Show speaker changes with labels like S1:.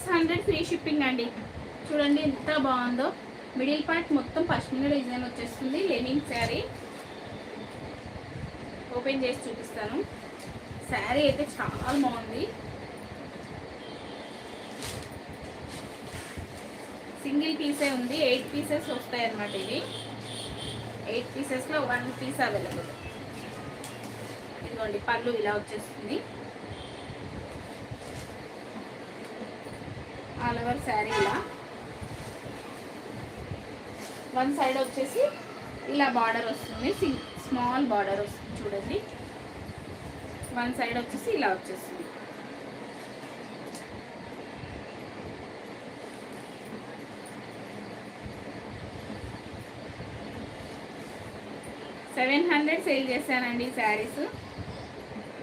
S1: 600 free shipping అండి. చూడండి ఎంత బాగుందో. మిడిల్ పార్ట్ మొత్తం పశ్మినా డిజైన్ వచ్చేస్తుంది. లెనిన్ శారీ ఓపెన్ చేసి చూపిస్తాను. శారీ అయితే చాలా బాగుంది. సింగిల్ పీసే ఉంది, 8 పీసెస్ వస్తాయి అన్నమాట. ఇది 8 పీసెస్లో 1 పీస్ అవైలబుల్. ఇదిగోండి పళ్ళు ఇలా వచ్చేస్తుంది. ఆల్ ఓవర్ శారీ ఇలా వన్ సైడ్ వచ్చేసి ఇలా బార్డర్ వస్తుంది. స్మాల్ బార్డర్ వస్తుంది చూడండి. వన్ సైడ్ వచ్చేసి ఇలా వచ్చేస్తుంది. $700 సేల్ చేశానండి శారీస్.